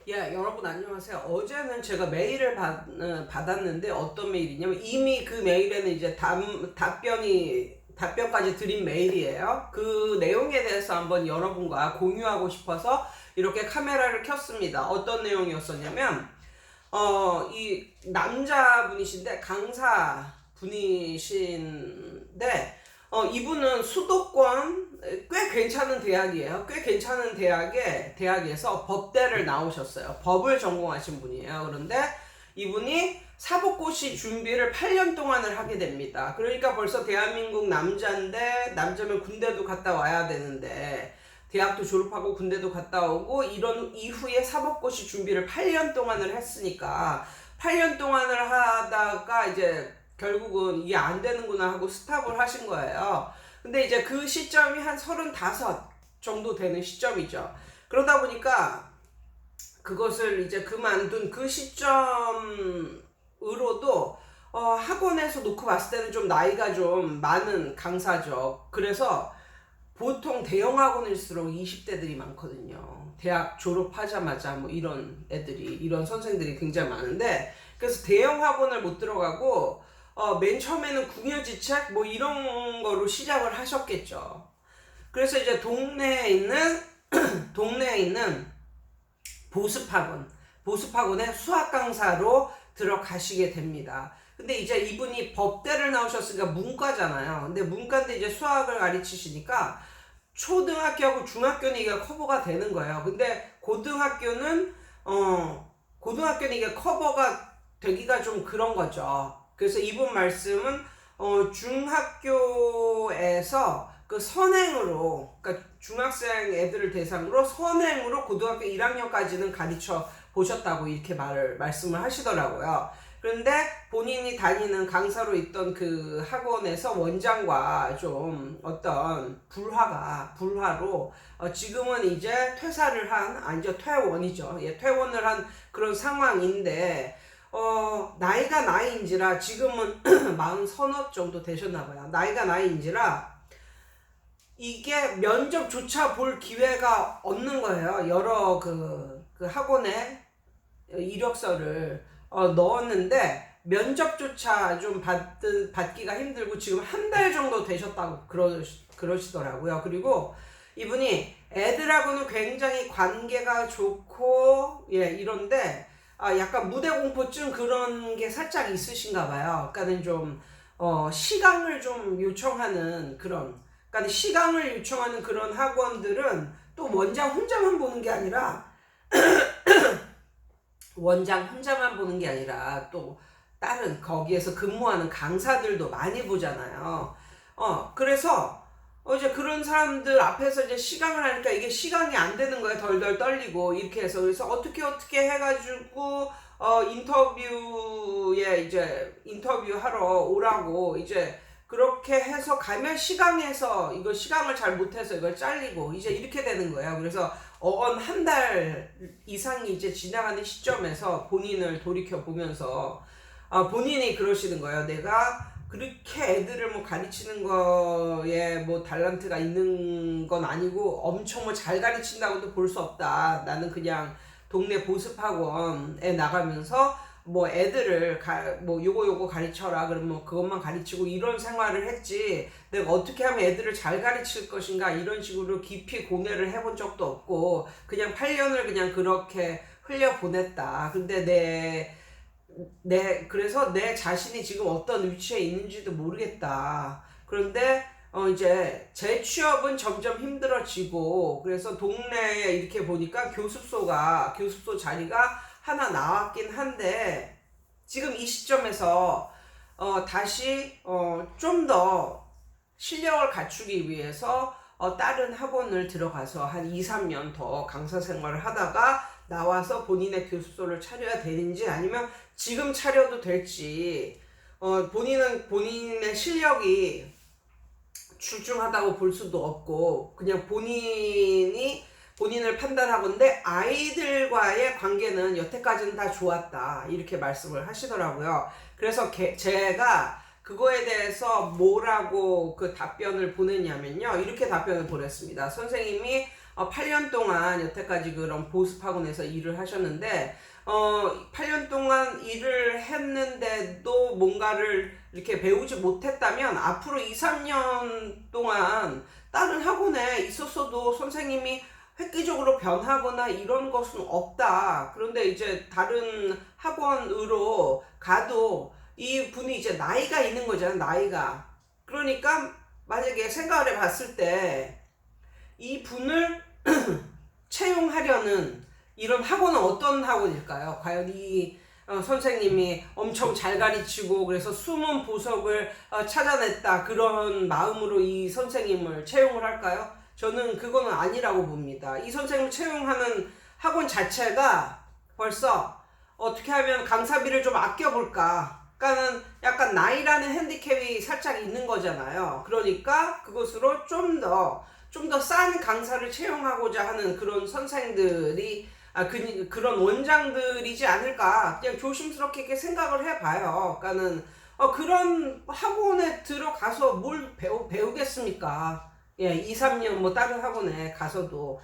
예, 여러분 안녕하세요. 어제는 제가 메일을 받았는데 어떤 메일이냐면 이미 그 메일에는 이제 답변까지 드린 메일이에요. 그 내용에 대해서 한번 여러분과 공유하고 싶어서 이렇게 카메라를 켰습니다. 어떤 내용이었었냐면, 이 남자분이신데 강사 분이신데, 이분은 수도권 꽤 괜찮은 대학이에요. 꽤 괜찮은 대학에서 법대를 나오셨어요. 법을 전공하신 분이에요. 그런데 이분이 사법고시 준비를 8년 동안을 하게 됩니다. 그러니까 벌써 대한민국 남자인데, 남자면 군대도 갔다 와야 되는데, 대학도 졸업하고 군대도 갔다 오고 이런 이후에 사법고시 준비를 8년 동안을 했으니까 8년 동안을 하다가 이제 결국은 이게 안 되는구나 하고 스탑을 하신 거예요. 근데 이제 그 시점이 한 35 정도 되는 시점이죠. 그러다 보니까 그것을 이제 그만둔 그 시점으로도 학원에서 놓고 봤을 때는 좀 나이가 좀 많은 강사죠. 그래서 보통 대형 학원일수록 20대들이 많거든요. 대학 졸업하자마자 뭐 이런 이런 선생들이 굉장히 많은데, 그래서 대형 학원을 못 들어가고, 맨 처음에는 궁여지책 뭐 이런 거로 시작을 하셨겠죠. 그래서 이제 동네에 있는 보습학원에 수학 강사로 들어가시게 됩니다. 근데 이제 이분이 법대를 나오셨으니까 문과잖아요. 근데 문과인데 이제 수학을 가르치시니까 초등학교하고 중학교는 이게 커버가 되는 거예요. 근데 고등학교는 이게 커버가 되기가 좀 그런 거죠. 그래서 이분 말씀은 중학교에서 그 선행으로, 그러니까 중학생 애들을 대상으로 선행으로 고등학교 1학년까지는 가르쳐 보셨다고 이렇게 말씀을 하시더라고요. 그런데 본인이 다니는 강사로 있던 그 학원에서 원장과 좀 어떤 불화로 지금은 이제 아니죠, 퇴원이죠. 예, 퇴원을 한 그런 상황인데, 나이가 나이인지라 지금은 40 정도 되셨나봐요. 나이가 나이인지라 이게 면접조차 볼 기회가 없는 거예요. 여러 그 학원에 이력서를 넣었는데 면접조차 좀 받기가 힘들고 지금 한 달 정도 되셨다고 그러시더라고요. 그리고 이분이 애들하고는 굉장히 관계가 좋고, 예, 이런데 약간 무대공포증 그런 게 살짝 있으신가 봐요. 그러니까는 좀 시강을 좀 요청하는 그런 학원들은 또 원장 혼자만 보는 게 아니라 또 다른 거기에서 근무하는 강사들도 많이 보잖아요. 그래서 이제 그런 사람들 앞에서 이제 시강을 하니까 이게 시강이 안 되는 거예요. 덜덜 떨리고 이렇게 해서. 그래서 어떻게 해가지고 인터뷰하러 오라고 이제 그렇게 해서 가면 이거 시강을 잘 못해서 이걸 잘리고 이제 이렇게 되는 거예요. 그래서 한 달 이상이 이제 지나가는 시점에서 본인을 돌이켜 보면서 본인이 그러시는 거예요. 내가 그렇게 애들을 뭐 가르치는 거에 뭐 달란트가 있는 건 아니고 엄청 뭐 잘 가르친다고도 볼 수 없다. 나는 그냥 동네 보습학원에 나가면서 뭐 애들을 뭐 요거 가르쳐라 그러면 뭐 그것만 가르치고 이런 생활을 했지, 내가 어떻게 하면 애들을 잘 가르칠 것인가 이런 식으로 깊이 고뇌를 해본 적도 없고 그냥 8년을 그냥 그렇게 흘려보냈다. 근데 그래서 내 자신이 지금 어떤 위치에 있는지도 모르겠다. 그런데 이제 재취업은 점점 힘들어지고, 그래서 동네에 이렇게 보니까 교습소 자리가 하나 나왔긴 한데, 지금 이 시점에서 다시 좀 더 실력을 갖추기 위해서 다른 학원을 들어가서 한 2, 3년 더 강사 생활을 하다가 나와서 본인의 교습소를 차려야 되는지, 아니면 지금 차려도 될지, 본인의 실력이 출중하다고 볼 수도 없고 그냥 본인을 판단하건데 아이들과의 관계는 여태까지는 다 좋았다 이렇게 말씀을 하시더라고요. 그래서 제가 그거에 대해서 뭐라고 그 답변을 보냈냐면요, 이렇게 답변을 보냈습니다. 선생님이 8년 동안 여태까지 그런 보습학원에서 일을 하셨는데 8년 동안 일을 했는데도 뭔가를 이렇게 배우지 못했다면 앞으로 2, 3년 동안 다른 학원에 있었어도 선생님이 획기적으로 변하거나 이런 것은 없다. 그런데 이제 다른 학원으로 가도 이 분이 이제 나이가 있는 거잖아요. 나이가. 그러니까 만약에 생각을 해봤을 때 이 분을 채용하려는 이런 학원은 어떤 학원일까요? 과연 이 선생님이 엄청 잘 가르치고 그래서 숨은 보석을 찾아냈다 그런 마음으로 이 선생님을 채용을 할까요? 저는 그거는 아니라고 봅니다. 이 선생님을 채용하는 학원 자체가 벌써 어떻게 하면 강사비를 좀 아껴볼까, 그러니까는 약간 나이라는 핸디캡이 살짝 있는 거잖아요. 그러니까 그것으로 좀 더 싼 강사를 채용하고자 하는 그런 선생들이 그런 원장들이지 않을까, 그냥 조심스럽게 이렇게 생각을 해봐요. 그러니까는 그런 학원에 들어가서 뭘 배우겠습니까? 예, 2, 3년 뭐 다른 학원에 가서도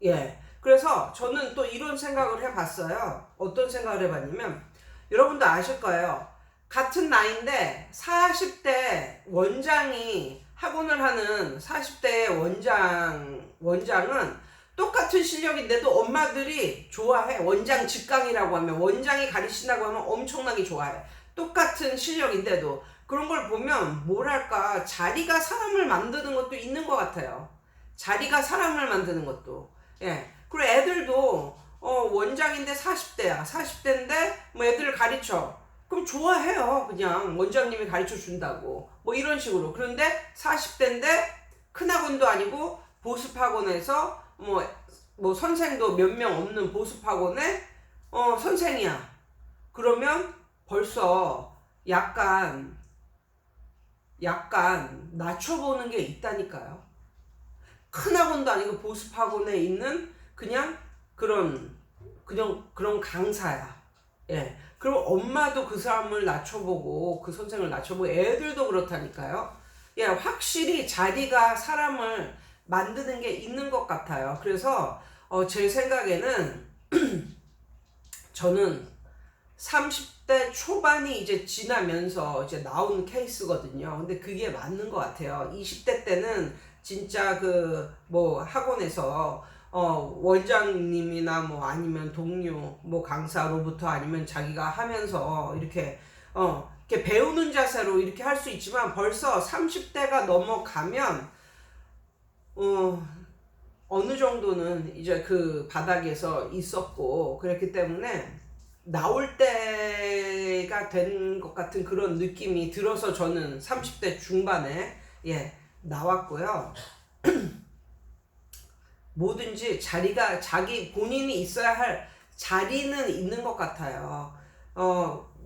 예. 그래서 저는 또 이런 생각을 해봤어요. 어떤 생각을 해봤냐면, 여러분도 아실 거예요. 같은 나이인데 40대 원장이 학원을 하는 40대 원장은 똑같은 실력인데도 엄마들이 좋아해. 원장 직강이라고 하면, 원장이 가르친다고 하면 엄청나게 좋아해. 똑같은 실력인데도. 그런 걸 보면 뭐랄까, 자리가 사람을 만드는 것도 있는 것 같아요. 자리가 사람을 만드는 것도. 예. 그리고 애들도 원장인데 40대야. 40대인데 뭐 애들을 가르쳐. 그럼 좋아해요. 그냥 원장님이 가르쳐 준다고. 뭐 이런 식으로. 그런데 40대인데 큰 학원도 아니고 보습학원에서 뭐 선생도 몇 명 없는 보습학원에 선생이야. 그러면 벌써 약간 낮춰보는 게 있다니까요. 큰 학원도 아니고 보습학원에 있는 그냥 그런 강사야. 예. 그럼 엄마도 그 사람을 낮춰보고 그 선생을 낮춰보고 애들도 그렇다니까요. 예, 확실히 자리가 사람을 만드는 게 있는 것 같아요. 그래서 제 생각에는 저는 30대 초반이 이제 지나면서 이제 나온 케이스거든요. 근데 그게 맞는 것 같아요. 20대 때는 진짜 뭐 학원에서 원장님이나 뭐 아니면 동료 뭐 강사로부터 아니면 자기가 하면서 이렇게 배우는 자세로 이렇게 할 수 있지만, 벌써 30대가 넘어가면 어느 정도는 이제 그 바닥에서 있었고, 그렇기 때문에 나올 때가 된 것 같은 그런 느낌이 들어서 저는 30대 중반에 나왔고요. 뭐든지 자리가 자기 본인이 있어야 할 자리는 있는 것 같아요.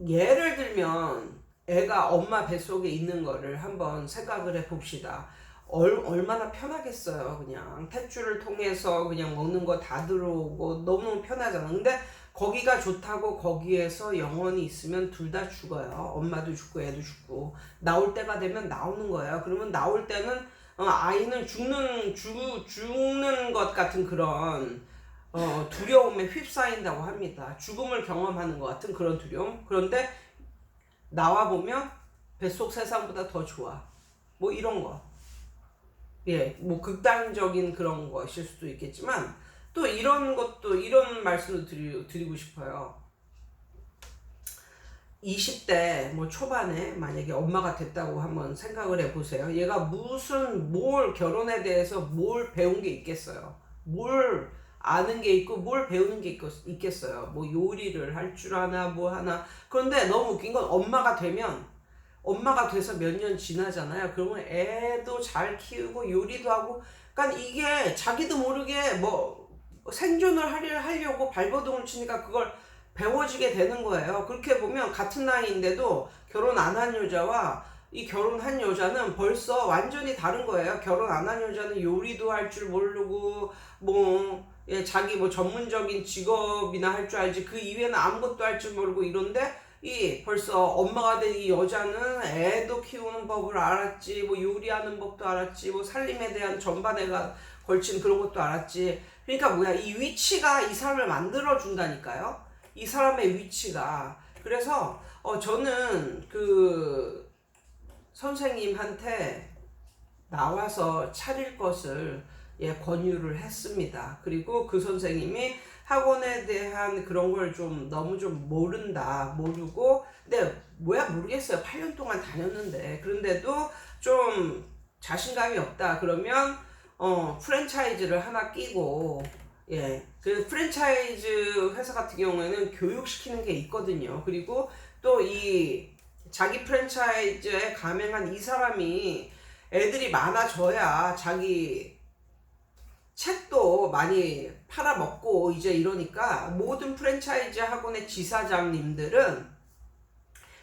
예를 들면 애가 엄마 뱃속에 있는 거를 한번 생각을 해봅시다. 얼마나 편하겠어요. 그냥 탯줄을 통해서 그냥 먹는 거 다 들어오고 너무 편하잖아. 근데 거기가 좋다고 거기에서 영원히 있으면 둘 다 죽어요. 엄마도 죽고 애도 죽고. 나올 때가 되면 나오는 거예요. 그러면 나올 때는 아이는 죽는 것 같은 그런 두려움에 휩싸인다고 합니다. 죽음을 경험하는 것 같은 그런 두려움. 그런데 나와보면 뱃속 세상보다 더 좋아. 뭐 이런 거. 예, 뭐 극단적인 그런 것일 수도 있겠지만, 또 이런 말씀도 드리고 싶어요. 20대 뭐 초반에 만약에 엄마가 됐다고 한번 생각을 해보세요. 얘가 뭘 결혼에 대해서 뭘 배운 게 있겠어요. 뭘 아는 게 있고 뭘 배우는 게 있겠어요. 뭐 요리를 할 줄 아나 뭐 하나. 그런데 너무 웃긴 건 엄마가 돼서 몇 년 지나잖아요. 그러면 애도 잘 키우고 요리도 하고, 그러니까 이게 자기도 모르게 뭐 생존을 하려고 발버둥을 치니까 그걸 배워지게 되는 거예요. 그렇게 보면 같은 나이인데도 결혼 안 한 여자와 이 결혼한 여자는 벌써 완전히 다른 거예요. 결혼 안 한 여자는 요리도 할 줄 모르고 자기 뭐 전문적인 직업이나 할 줄 알지 그 이외에는 아무것도 할 줄 모르고 이런데, 벌써 엄마가 된 이 여자는 애도 키우는 법을 알았지, 뭐 요리하는 법도 알았지, 뭐 살림에 대한 전반에 걸친 그런 것도 알았지. 그러니까 뭐야, 이 위치가 이 사람을 만들어 준다니까요. 이 사람의 위치가. 그래서 저는 그 선생님한테 나와서 차릴 것을 권유를 했습니다. 그리고 그 선생님이 학원에 대한 그런 걸 좀 너무 좀 모르고, 근데 뭐야 모르겠어요. 8년 동안 다녔는데. 그런데도 좀 자신감이 없다. 그러면 프랜차이즈를 하나 끼고, 그 프랜차이즈 회사 같은 경우에는 교육시키는 게 있거든요. 그리고 또 이 자기 프랜차이즈에 가맹한 이 사람이 애들이 많아져야 자기 책도 많이 팔아먹고 이제 이러니까 모든 프랜차이즈 학원의 지사장님들은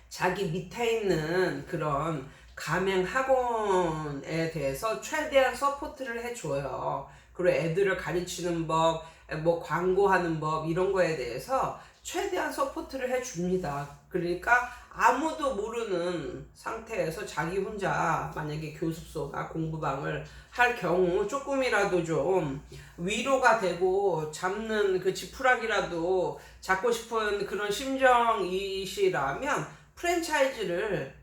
자기 밑에 있는 그런 가맹 학원에 대해서 최대한 서포트를 해줘요. 그리고 애들을 가르치는 법, 뭐 광고하는 법 이런 거에 대해서 최대한 서포트를 해줍니다. 그러니까 아무도 모르는 상태에서 자기 혼자 만약에 교습소나 공부방을 할 경우 조금이라도 좀 위로가 되고 잡는 그 지푸라기라도 잡고 싶은 그런 심정이시라면 프랜차이즈를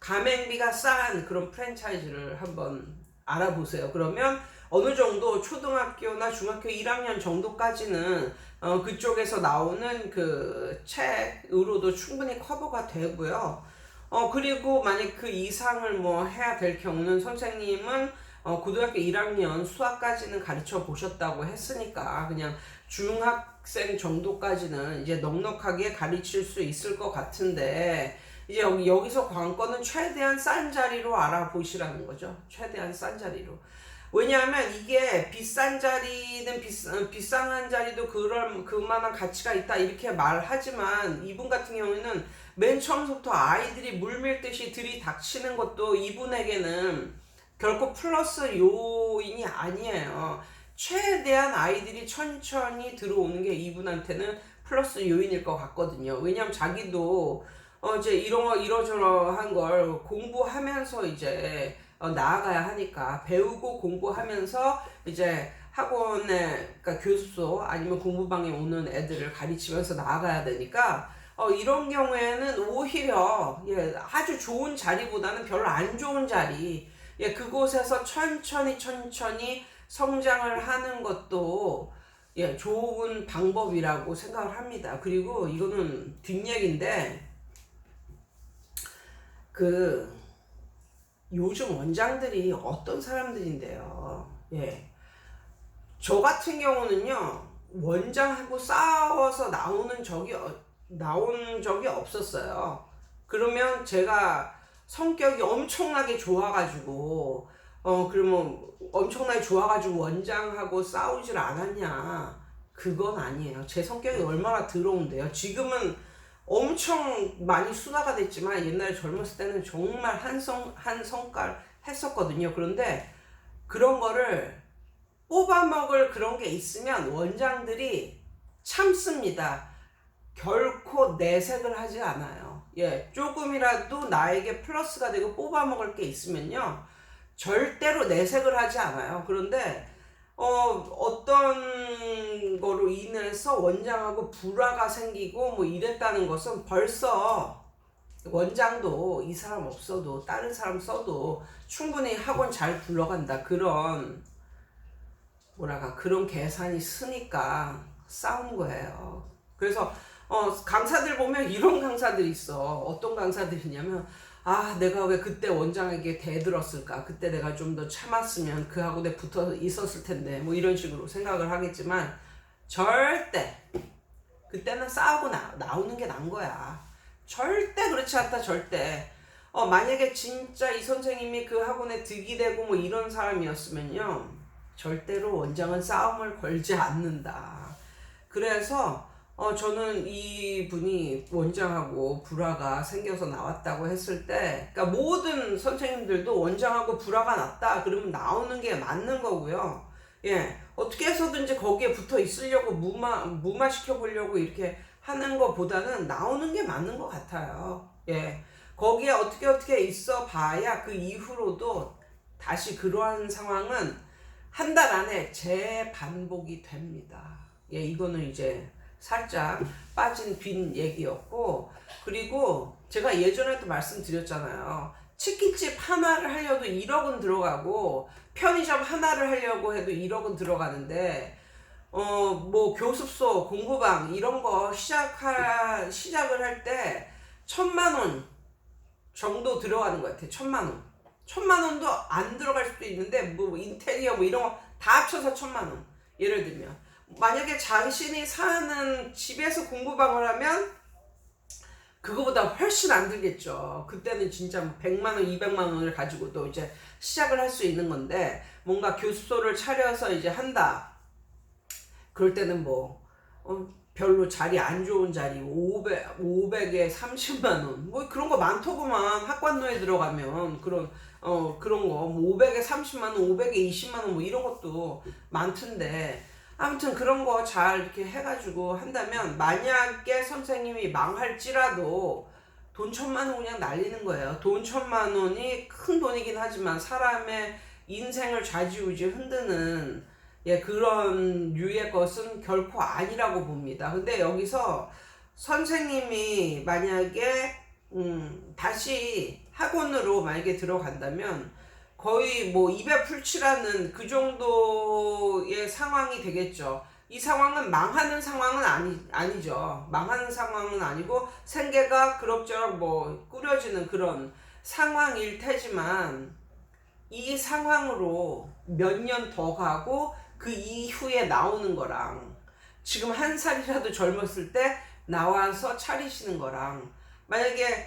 가맹비가 싼 그런 프랜차이즈를 한번 알아보세요. 그러면 어느 정도 초등학교나 중학교 1학년 정도까지는 그쪽에서 나오는 그 책으로도 충분히 커버가 되고요. 그리고 만약 그 이상을 뭐 해야 될 경우는 선생님은 고등학교 1학년 수학까지는 가르쳐 보셨다고 했으니까 그냥 중학생 정도까지는 이제 넉넉하게 가르칠 수 있을 것 같은데, 이제 여기서 관건은 최대한 싼 자리로 알아보시라는 거죠. 최대한 싼 자리로. 왜냐하면 이게 비싼 자리는 비싼 자리도 그만한 가치가 있다 이렇게 말하지만, 이분 같은 경우에는 맨 처음부터 아이들이 물밀듯이 들이닥치는 것도 이분에게는 결코 플러스 요인이 아니에요. 최대한 아이들이 천천히 들어오는 게 이분한테는 플러스 요인일 것 같거든요. 왜냐하면 자기도 이제 이러저러한 걸 공부하면서 이제 나아가야 하니까, 배우고 공부하면서 이제 학원에, 그러니까 교습소 아니면 공부방에 오는 애들을 가르치면서 나아가야 되니까 이런 경우에는 오히려 아주 좋은 자리보다는 별로 안 좋은 자리, 그곳에서 천천히 성장을 하는 것도 좋은 방법이라고 생각을 합니다. 그리고 이거는 뒷얘기인데, 요즘 원장들이 어떤 사람들인데요. 저 같은 경우는요, 원장하고 싸워서 나온 적이 없었어요. 그러면 제가 성격이 엄청나게 좋아가지고, 그러면 엄청나게 좋아가지고 원장하고 싸우질 않았냐? 그건 아니에요. 제 성격이 얼마나 더러운데요. 지금은 엄청 많이 순화가 됐지만 옛날에 젊었을 때는 정말 한 성깔 했었거든요. 그런데 그런 거를 뽑아먹을 그런 게 있으면 원장들이 참습니다. 결코 내색을 하지 않아요. 조금이라도 나에게 플러스가 되고 뽑아먹을 게 있으면요, 절대로 내색을 하지 않아요. 그런데 어떤 거로 인해서 원장하고 불화가 생기고 뭐 이랬다는 것은 벌써 원장도 이 사람 없어도 다른 사람 써도 충분히 학원 잘 굴러간다, 그런 그런 계산이 쓰니까 싸운 거예요. 그래서 강사들 보면 이런 강사들이 있어. 어떤 강사들이냐면, 내가 왜 그때 원장에게 대들었을까? 그때 내가 좀 더 참았으면 그 학원에 붙어 있었을 텐데. 뭐 이런 식으로 생각을 하겠지만, 절대 그때는 싸우고 나오는 게 난 거야. 절대 그렇지 않다, 절대. 만약에 진짜 이 선생님이 그 학원에 득이 되고 뭐 이런 사람이었으면요, 절대로 원장은 싸움을 걸지 않는다. 그래서 저는 이분이 원장하고 불화가 생겨서 나왔다고 했을 때, 그러니까 모든 선생님들도 원장하고 불화가 났다 그러면 나오는 게 맞는 거고요. 어떻게 해서든지 거기에 붙어 있으려고 무마시켜 보려고 이렇게 하는 것보다는 나오는 게 맞는 것 같아요. 거기에 어떻게 있어 봐야 그 이후로도 다시 그러한 상황은 한 달 안에 재반복이 됩니다. 예, 이거는 이제 살짝 빠진 빈 얘기였고, 그리고 제가 예전에도 말씀드렸잖아요. 치킨집 하나를 하려도 1억은 들어가고 편의점 하나를 하려고 해도 1억은 들어가는데 뭐 교습소, 공부방 이런 거 시작을 할 때 1,000만 원 정도 들어가는 것 같아요. 1,000만 원. 1,000만 원도 안 들어갈 수도 있는데 뭐 인테리어 뭐 이런 거 다 합쳐서 1,000만 원. 예를 들면 만약에 당신이 사는 집에서 공부방을 하면 그거보다 훨씬 안 들겠죠. 그때는 진짜 뭐 100만 원, 200만 원을 가지고도 이제 시작을 할 수 있는 건데, 뭔가 교습소를 차려서 이제 한다. 그럴 때는 뭐 별로 자리 안 좋은 자리 500에 30만 원 뭐 그런 거 많더구만. 학관노에 들어가면 그런 그런 거 뭐 500에 30만 원, 500에 20만 원 뭐 이런 것도 많던데, 아무튼 그런 거 잘 이렇게 해가지고 한다면 만약에 선생님이 망할지라도 돈 1,000만 원 그냥 날리는 거예요. 돈 1,000만 원이 큰 돈이긴 하지만 사람의 인생을 좌지우지 흔드는, 예, 그런 류의 것은 결코 아니라고 봅니다. 근데 여기서 선생님이 만약에 다시 학원으로 만약에 들어간다면 거의 뭐 입에 풀칠하는 그 정도의 상황이 되겠죠. 이 상황은 망하는 상황은 아니죠. 망하는 상황은 아니고 생계가 그럭저럭 뭐 꾸려지는 그런 상황일 테지만, 이 상황으로 몇 년 더 가고 그 이후에 나오는 거랑 지금 한 살이라도 젊었을 때 나와서 차리시는 거랑, 만약에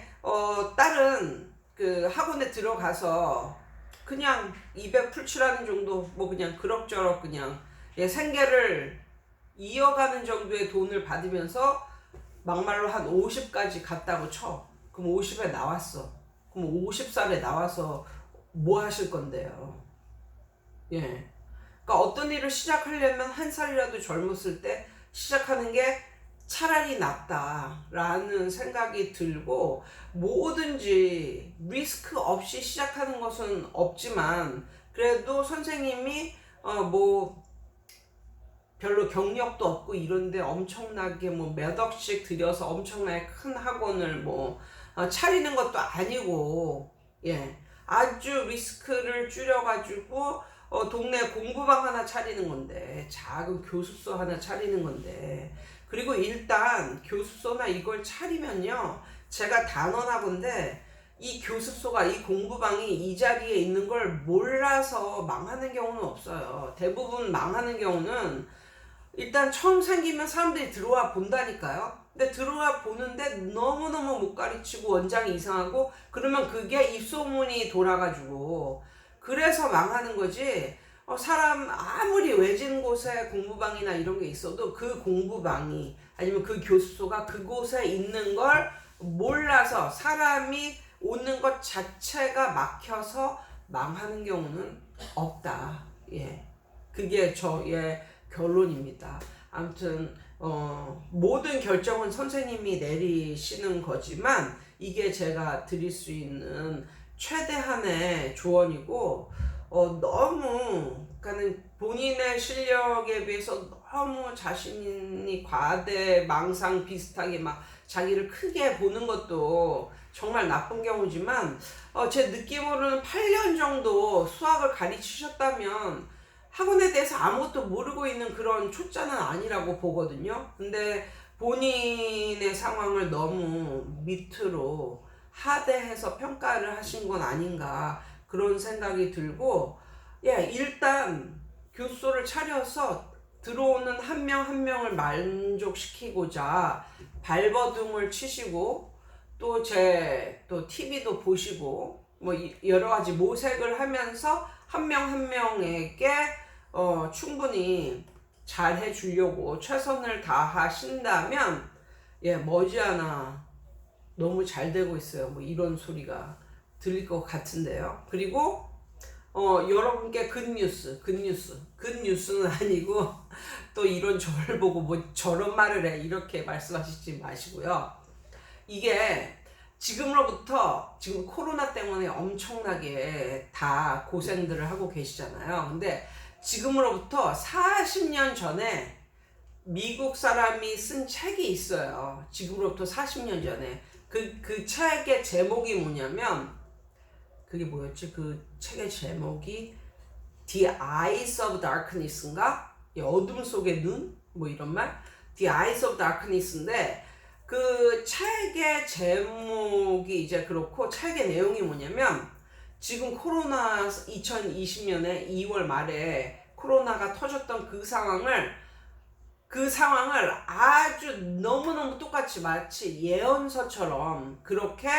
다른 그 학원에 들어가서 그냥 입에 풀칠하는 정도 뭐 그냥 그럭저럭 그냥, 예, 생계를 이어가는 정도의 돈을 받으면서 막말로 한 50까지 갔다고 쳐. 그럼 50에 나왔어. 그럼 50살에 나와서 뭐 하실 건데요? 예. 그러니까 어떤 일을 시작하려면 한 살이라도 젊었을 때 시작하는 게 차라리 낫다라는 생각이 들고, 뭐든지 리스크 없이 시작하는 것은 없지만 그래도 선생님이 뭐 별로 경력도 없고 이런데 엄청나게 뭐 몇 억씩 들여서 엄청나게 큰 학원을 뭐 차리는 것도 아니고, 예, 아주 리스크를 줄여가지고 동네 공부방 하나 차리는 건데, 작은 교습소 하나 차리는 건데, 그리고 일단 교습소나 이걸 차리면요, 제가 단언하건대 이 교습소가, 이 공부방이 이 자리에 있는 걸 몰라서 망하는 경우는 없어요. 대부분 망하는 경우는 일단 처음 생기면 사람들이 들어와 본다니까요. 근데 들어와 보는데 너무너무 못 가르치고 원장이 이상하고 그러면 그게 입소문이 돌아가지고 그래서 망하는 거지. 사람 아무리 외진 곳에 공부방이나 이런 게 있어도 그 공부방이 아니면 그 교습소가 그곳에 있는 걸 몰라서 사람이 오는 것 자체가 막혀서 망하는 경우는 없다. 예, 그게 저의 결론입니다. 아무튼 모든 결정은 선생님이 내리시는 거지만 이게 제가 드릴 수 있는 최대한의 조언이고, 너무 그러니까는 본인의 실력에 비해서 너무 자신이 과대망상 비슷하게 막 자기를 크게 보는 것도 정말 나쁜 경우지만, 제 느낌으로는 8년 정도 수학을 가르치셨다면 학원에 대해서 아무것도 모르고 있는 그런 초짜는 아니라고 보거든요. 근데 본인의 상황을 너무 밑으로 하대해서 평가를 하신 건 아닌가 그런 생각이 들고, 예, 일단 교수소를 차려서 들어오는 한 명 한 명을 만족시키고자 발버둥을 치시고 또 또 TV도 보시고 뭐 여러 가지 모색을 하면서 한 명 한 명에게 충분히 잘 해주려고 최선을 다하신다면, 예, 머지않아 너무 잘 되고 있어요. 뭐 이런 소리가 들릴 것 같은데요. 그리고 여러분께 굿뉴스는 아니고 또 이런 저를 보고 뭐 저런 말을 해 이렇게 말씀하시지 마시고요. 이게 지금 코로나 때문에 엄청나게 다 고생들을 하고 계시잖아요. 근데 지금으로부터 40년 전에 미국 사람이 쓴 책이 있어요. 지금으로부터 40년 전에. 그 책의 제목이 뭐냐면, 그게 뭐였지? 그 책의 제목이 The Eyes of Darkness인가? 어둠 속의 눈? 뭐 이런 말? The Eyes of Darkness인데, 그 책의 제목이 이제 그렇고, 책의 내용이 뭐냐면, 지금 코로나 2020년에 2월 말에 코로나가 터졌던 그 상황을 아주 너무너무 똑같이 마치 예언서처럼 그렇게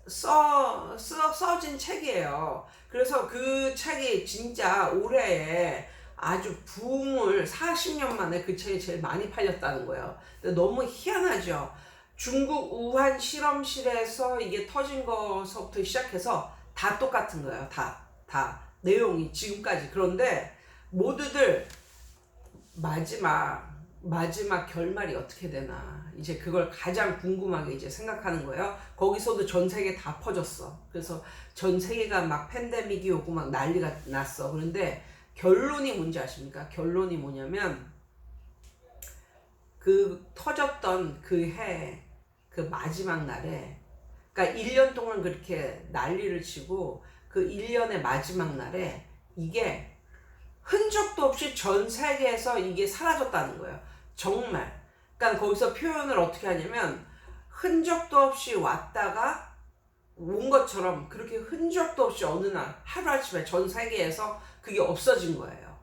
써진 책이에요. 그래서 그 책이 진짜 올해에 아주 붐을 40년 만에 그 책이 제일 많이 팔렸다는 거예요. 근데 너무 희한하죠. 중국 우한 실험실에서 이게 터진 것부터 시작해서 다 똑같은 거예요. 다 내용이 지금까지. 그런데 모두들 마지막 결말이 어떻게 되나 이제 그걸 가장 궁금하게 이제 생각하는 거예요. 거기서도 전 세계 다 퍼졌어. 그래서 전 세계가 막 팬데믹이 오고 막 난리가 났어. 그런데 결론이 뭔지 아십니까? 결론이 뭐냐면 그 터졌던 그 해 그 마지막 날에, 그러니까 1년 동안 그렇게 난리를 치고 그 1년의 마지막 날에 이게 흔적도 없이 전 세계에서 이게 사라졌다는 거예요. 정말. 그러니까 거기서 표현을 어떻게 하냐면 흔적도 없이 왔다가 온 것처럼 그렇게 흔적도 없이 어느 날 하루아침에 전 세계에서 그게 없어진 거예요.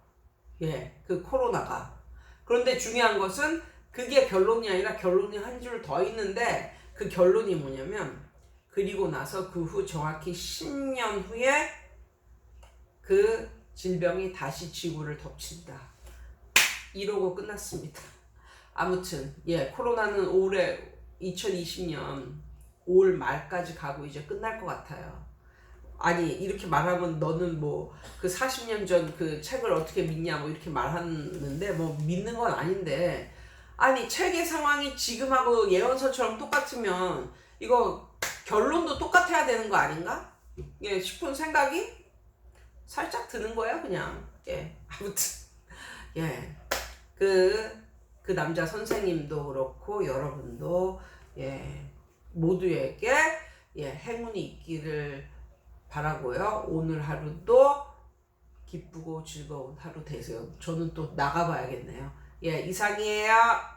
그 코로나가. 그런데 중요한 것은 그게 결론이 아니라 결론이 한 줄 더 있는데 그 결론이 뭐냐면 그리고 나서 그 후 정확히 10년 후에 그 질병이 다시 지구를 덮친다. 이러고 끝났습니다. 아무튼 코로나는 올해 2020년 5월 말까지 가고 이제 끝날 것 같아요. 아니 이렇게 말하면 너는 뭐 그 40년 전 그 책을 어떻게 믿냐 뭐 이렇게 말하는데 뭐 믿는 건 아닌데, 아니 책의 상황이 지금하고 예언서처럼 똑같으면 이거 결론도 똑같아야 되는 거 아닌가? 싶은 생각이 살짝 드는 거예요 그냥. 아무튼 그 남자 선생님도 그렇고 여러분도 모두에게 행운이 있기를 바라고요. 오늘 하루도 기쁘고 즐거운 하루 되세요. 저는 또 나가봐야겠네요. 이상이에요.